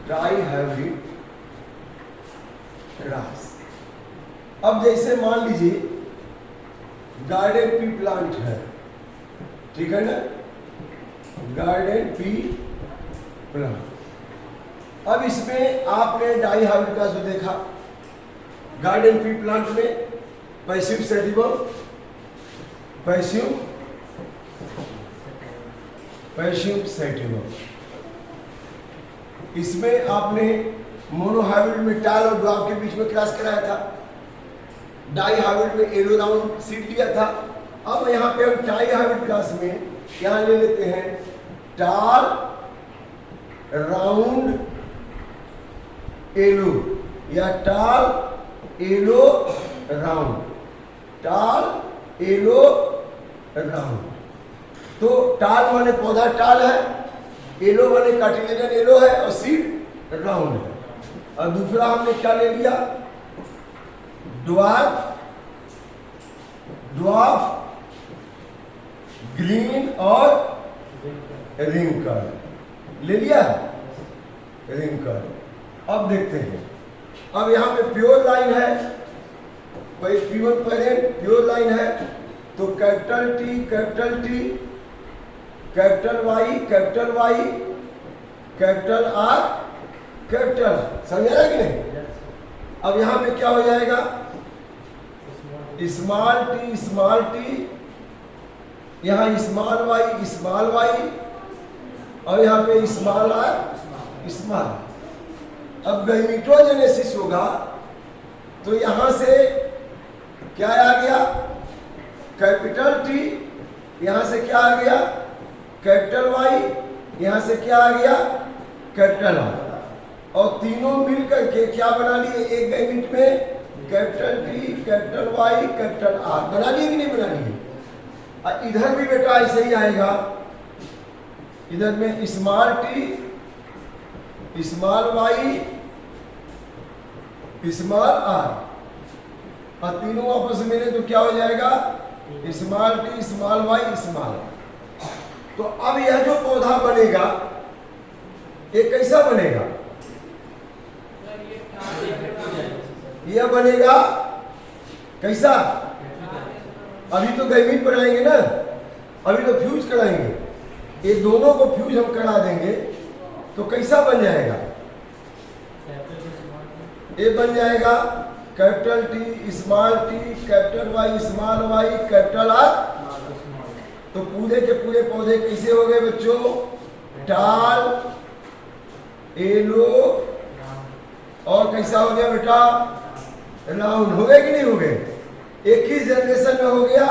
Try hybrid cross. अब जैसे मान लीजिए गार्डन पी प्लांट है, ठीक है ना, गार्डन पी प्लांट। अब इसमें आपने डाई हाइब्रिड क्रॉस को देखा। गार्डन पी प्लांट में पैसिव सेटिवम, पैसिव सेटिवम। इसमें आपने मोनोहाइब्रिड में टाल और ड्वार्फ के बीच में क्रॉस कराया था, डाई हाइब्रिड में येलो राउंड सीड लिया था। अब यहाँ पे हम टाई हाइब्रिड क्रॉस में यहाँ ले लेते हैं टाल राउंड येलो या टाल येलो राउंड, टाल येलो राउंड। तो टाल माने पौधा टाल है, येलो माने कार्टिलेजन येलो है और सीड राउंड है। और दूसरा हमने क्या ले लिया, ड्वार्फ ग्रीन और रिंकल ले लिया, रिंकल। अब देखते हैं, अब यहाँ पे प्योर लाइन है, प्योर पेरेंट प्योर लाइन है, तो capital T, capital T, capital Y, capital Y, capital R, capital, समझ रहा है कि नहीं। अब यहाँ पे क्या हो जाएगा, स्मॉल टी, यहाँ स्मॉल वाई और यहाँ पे स्मॉल आर, स्मॉल। अब गैमीटोजेनेसिस होगा तो यहाँ से क्या आ गया, कैपिटल टी, यहाँ से क्या आ गया, कैपिटल वाई, यहाँ से क्या आ गया, कैपिटल आर। और तीनों मिल करके क्या बना लिए एक गैमीट में, capital T, capital Y, capital R. बना लिए कि नहीं बना लिए। इधर भी बेटा ऐसे ही आएगा, इधर में small T, small Y, small R, और तीनों आपस में मिले तो क्या हो जाएगा, small T, small Y, small. तो अब यह जो पौधा बनेगा ये कैसा बनेगा, यह बनेगा कैसा, अभी तो गैमीट बनाएंगे ना, अभी तो फ्यूज कराएंगे, ये दोनों को फ्यूज हम करा देंगे तो कैसा बन जाएगा, ये बन जाएगा capital T, small T, capital Y, small Y, capital R. तो पूरे के पूरे पौधे कैसे हो गए बच्चों, टाल येलो और कैसा हो गया बेटा, राउंड। हो गए कि नहीं हो गए, एक ही जनरेशन में हो गया,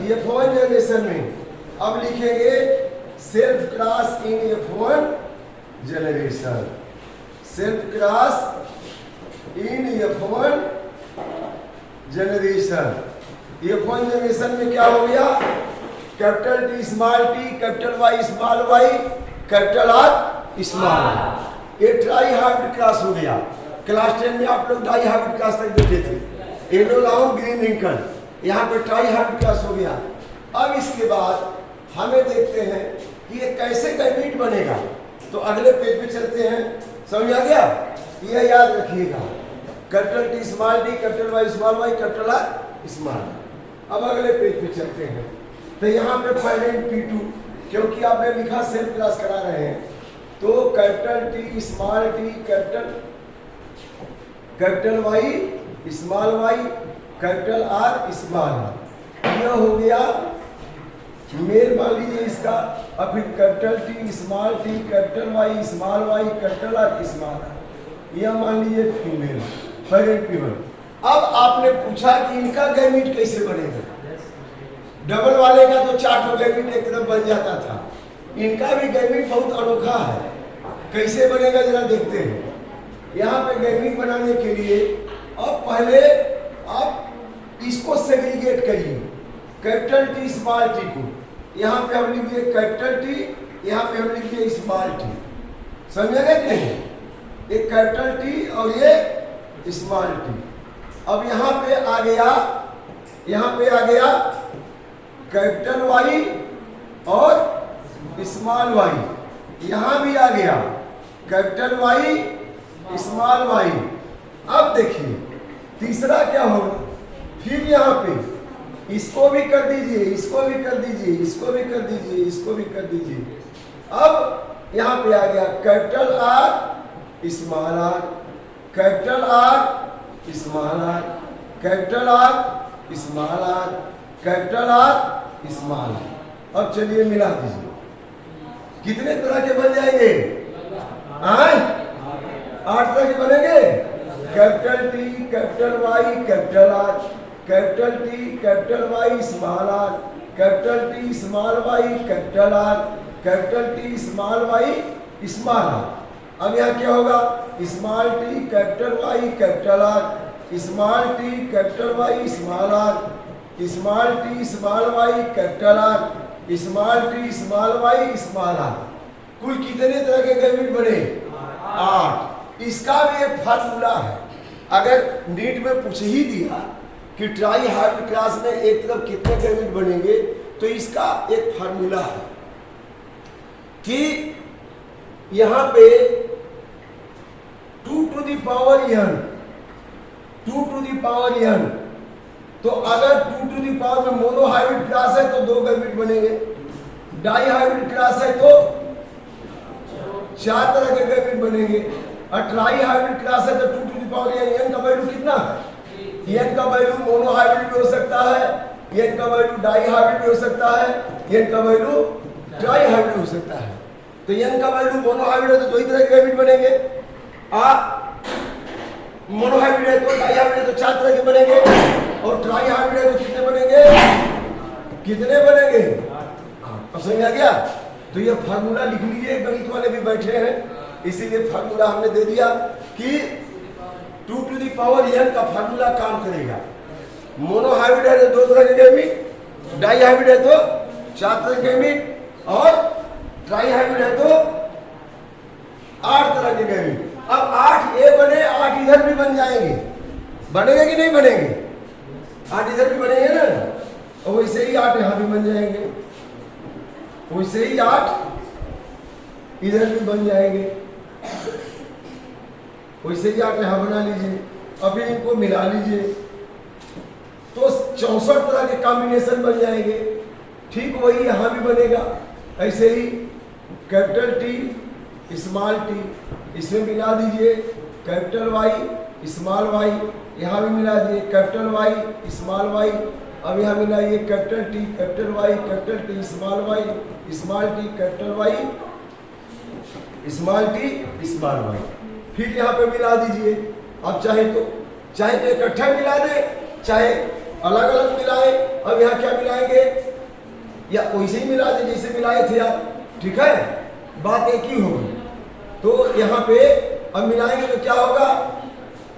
ये F1 जनरेशन में। अब लिखेंगे self cross in F1 generation, self cross in F1 generation. F1 generation में क्या हो गया, capital T, small T, capital Y, small Y, capital R, small. ये ट्राई हाइब्रिड क्रॉस हो गया। क्लास 10 में आप लोग डाई हाइब्रिड क्रॉस तक देखे थे, येलो राउंड ग्रीन रिंकल, यहाँ पे ट्राई हाइब्रिड क्रॉस हो गया। अब इसके बाद हमें देखते हैं कि ये कैसे गैमीट बनेगा। तो अगले पेज पे चलते हैं, समझ आ गया, ये याद रखिएगा, capital T, small T, capital Y, small Y, capital R, small. अब अगले पेज पे चलते हैं, तो यहाँ पे पेरेंट P2, क्योंकि आपने लिखा सेल्फ क्रॉस करा रहे हैं, तो capital T, small T, capital Y, small Y, capital R, small R. यह हो गया मेल, मान लीजिए इसका। अब फिर capital T, small T, capital Y, small Y, capital R, small R. यह मान लीजिए फीमेल, पेरेंट P1। अब आपने पूछा कि इनका गैमीट कैसे बनेगा। डबल वाले का तो 4 गैमीट एक तरफ बन जाता था, इनका भी गैमीट बहुत अनोखा है। कैसे बनेगा जरा देखते हैं। यहाँ पे गैमीट बनाने के लिए अब पहले आप इसको सेग्रीगेट करिए, कैपिटल टी, स्मॉल टी को। यहाँ पे हम लिखिए कैपिटल टी, यहाँ पे हम लिखिए स्मॉल टी। समझेगा कि नहीं, एक कैपिटल टी और ये स्मॉल टी। अब यहाँ पे आ गया, यहाँ पे आ गया कैपिटल वाई और स्मॉल वाई। यहाँ भी आ गया कैपिटल वाई स्मॉल वाई। अब देखिए तीसरा क्या होगा, फिर यहाँ पे इसको भी कर दीजिए, इसको भी कर दीजिए, इसको भी कर दीजिए, इसको भी कर दीजिए। अब यहाँ पे आ गया capital R small R, capital R small R, capital R small R, capital R small R. अब चलिए मिला दीजिए, कितने तरह के बन जाएंगे? 8 तरह के बनेंगे। Capital T capital Y capital R, capital T capital Y small R, capital T small Y capital R, capital T small Y small R. अब यहाँ क्या होगा, small T capital Y capital R, small T capital Y small R, small T small Y capital R, small T small Y small R. कुल कितने तरह के gamete बने? 8। इसका भी एक फार्मूला है। अगर नीट में पूछ ही दिया कि ट्राई हार्ड क्लास में एक तरफ कितने गैमेट बनेंगे, तो इसका एक फार्मूला है कि यहाँ पे 2 to the power n, 2 to the power n, तो अगर 2 to the power में मोनो हाइब्रिड क्लास है तो 2 गैमेट बनेंगे, डाई हाइब्रिड क्लास है तो 4 तरह के गैमेट बनेंगे, और ट्राई हाइब्रिड क्लास है तो 2 to the power n का वैल्यू कितना है? n का वैल्यू मोनो हाइब्रिड भी हो सकता है, n का वैल्यू डाई हाइब्रिड भी हो सकता है, n का वैल्यू ट्राई हाइब्रिड हो सकता है। तो n का वैल्यू मोनो हाइब्रिड है तो 2 ही तरह के गैमेट बनेंगे, मोनो हाइब्रिड है तो डाई हाइब्रिड है तो 4 तरह के बनेंगे, और ट्राई हाइब्रिड है तो कितने बनेंगे? कितने बनेंगे? अब समझ आ गया? तो ये फार्मूला लिख लीजिए, गणित वाले भी बैठे हैं इसीलिए फार्मूला हमने दे दिया कि 2 to the power n का फार्मूला काम करेगा। मोनो हाइब्रिड है तो 2 तरह के गैमेट, डाई हाइब्रिड है तो 4 तरह के गैमेट, और ट्राई हाइब्रिड है तो 8 तरह के गैमेट। अब 8 ये बने, 8 इधर भी बन जाएंगे, बनेंगे कि नहीं बनेंगे? 8 इधर भी बनेंगे ना, और वैसे ही 8 यहाँ भी बन जाएंगे, वैसे ही 8 इधर भी बन जाएंगे, वैसे ही 8 यहाँ बना लीजिए। अभी इनको मिला लीजिए तो 64 तरह के कॉम्बिनेशन बन जाएंगे। ठीक वही यहाँ भी बनेगा, ऐसे ही कैपिटल टी स्मॉल टी, इसमें मिला दीजिए कैपिटल वाई स्मॉल वाई, यहाँ भी मिला दीजिए कैपिटल वाई स्मॉल वाई। अब यहाँ मिलाइए capital T capital Y capital T small Y, small T capital Y small T small Y. फिर यहाँ पे मिला दीजिए। अब चाहे तो इकट्ठा मिला दे, चाहे अलग अलग मिलाए। अब यहाँ क्या मिलाएंगे, या वैसे ही मिला दे जैसे मिलाए थे आप, ठीक है, बात एक ही होगी। तो यहाँ पे अब मिलाएंगे तो क्या होगा,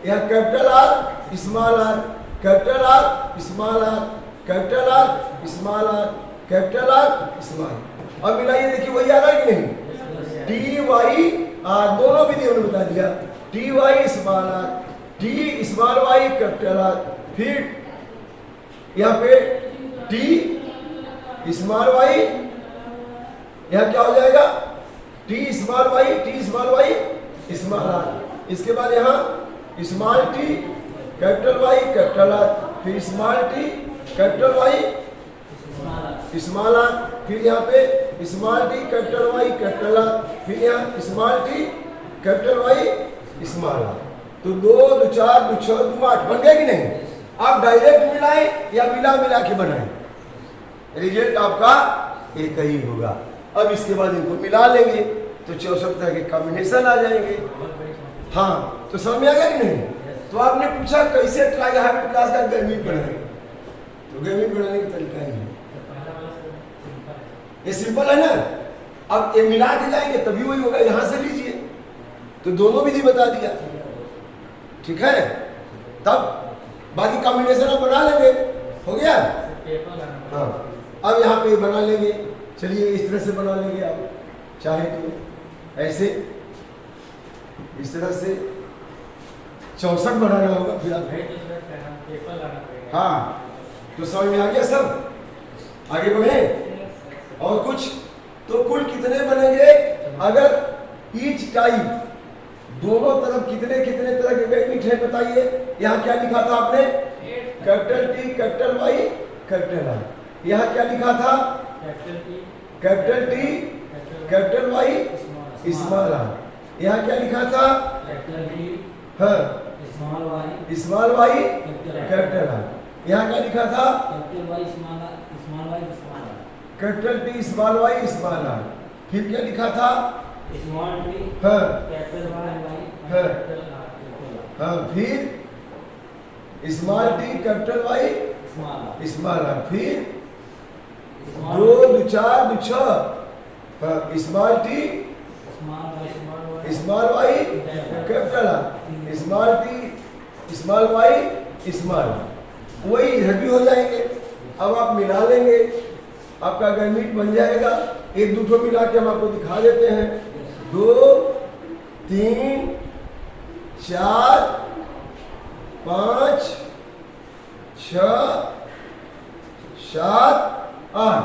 यहाँ capital R small R, capital R small R, capital R small R, capital R small. अब मिलाइए, देखिए वही आ रहा है कि नहीं, टी वाई आर, दोनों विधि उन्होंने बता दिया, T Y small R, T small Y capital R, फिर यहाँ पे टी स्मॉल वाई, यहाँ क्या हो जाएगा, T small Y small R. इसके बाद यहाँ small T capital Y capital R, फिर small T capital Y small R, फिर यहाँ पे small T capital Y capital R, फिर यहाँ small T capital Y small R. तो 2 2 4 2 6 2 8 बन गया कि नहीं? आप डायरेक्ट मिलाएं या मिला के बनाएं, रिजल्ट आपका एक ही होगा। अब इसके बाद इनको मिला लेंगे तो 64 तरह के कॉम्बिनेशन आ जाएंगे। हाँ, तो समझ में आ गया कि नहीं? तो आपने पूछा कैसे ट्राई हाइब्रिड क्लास का गैमेट बनाएंगे, तो गैमेट बनाने का तरीका ही है, ये सिंपल है ना। अब ये मिला के जाएंगे तभी वही होगा, यहां से लीजिए तो दोनों विधि बता दिया, ठीक है। तब बाकी कॉम्बिनेशन आप बना लेंगे, हो गया। हाँ, अब यहाँ पे बना लेंगे, चलिए इस तरह से बना लेंगे। आप चाहे तो ऐसे इस तरह से 64 बनाना होगा, फिर आप हाँ, तो समझ में आ गया सब, आगे बढ़े। और कुछ तो कुल कितने बनेंगे, अगर ईच टाइप, दोनों तरफ कितने कितने तरह के गैमीट है बताइए। यहाँ क्या लिखा था आपने? Capital T, capital Y, capital R. यहाँ क्या लिखा था? Capital T, capital Y, small R. यहाँ क्या लिखा था? हाँ, स्मॉल वाई, कैपिटल आर। यहाँ क्या लिखा था? Capital T, small Y, small R. फिर क्या लिखा था? स्मॉल टी, हाँ, कैपिटल वाई, हाँ, कैपिटल आर। हाँ, फिर small T, capital Y, small R. फिर दो दो चार दो छह, हाँ, small T, small Y, capital R, small T, small Y, small R. वही इधर भी हो जाएंगे। अब आप मिला लेंगे, आपका गैमीट बन जाएगा। एक दूठो मिला के हम आपको दिखा देते हैं। 2 3 4 5 6 7 8।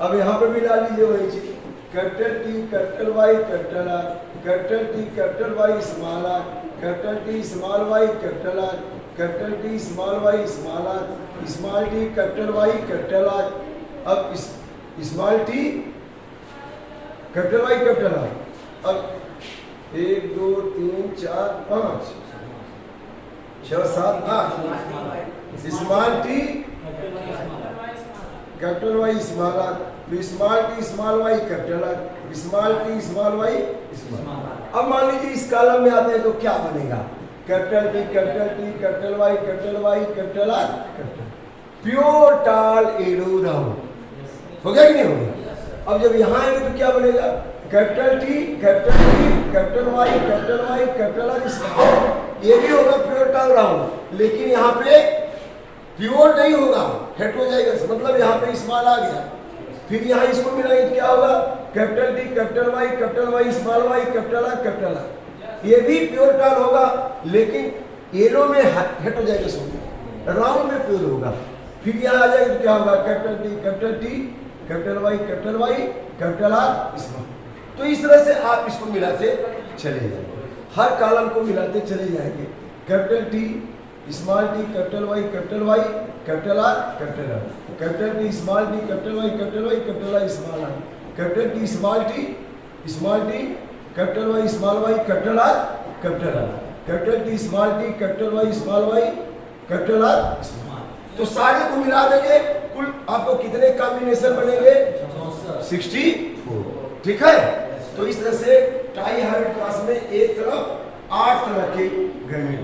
अब यहाँ पे मिला लीजिए वही चीज। Capital T, capital Y, capital R, capital T, capital Y, small R, capital T, small Y, capital R, capital T, small Y, small R, small T, capital Y, capital R. अब small T, capital Y, capital R. अब 1 2 3 4 5 6 7 8। Small T, capital Y, small R, small T, small Y, capital R, small T, small Y, small R. अब मान लीजिए इस column में आते हैं तो क्या बनेगा? Capital T, capital T, capital Y, capital R, capital. Pure tall yellow round हो गया कि नहीं हो गया? अब जब यहाँ आएंगे तो क्या बनेगा? Capital T, capital Y, capital R, small. ये भी होगा प्योर टाल राउंड, लेकिन यहाँ पे प्योर नहीं होगा, हेट हो जाएगा। मतलब यहाँ पे स्मॉल आ गया। फिर यहाँ इसको मिलाएंगे तो क्या होगा? Capital T, capital Y, small Y, capital R. ये भी प्योर टाल होगा, लेकिन येलो में हेट हो जाएगा, सो राउंड में प्योर होगा। फिर यहाँ आ जाएगा तो क्या होगा? Capital T, capital Y, capital R, small. तो इस तरह से आप इसको मिलाते चले जाएंगे, हर कॉलम को मिलाते चले जाएंगे। Capital T, small T, capital Y, capital R, capital T, small T, capital Y, capital R, small R, capital T, small T, capital Y, small Y, capital R, capital T, small T, capital Y, small Y, capital R, small. तो सारे को मिला देंगे, कुल आपको कितने combination बनेंगे? 64। ठीक है। तो इस तरह से टाई हाइब्रिड क्लास में एक तरफ 8 तरह के गैमीट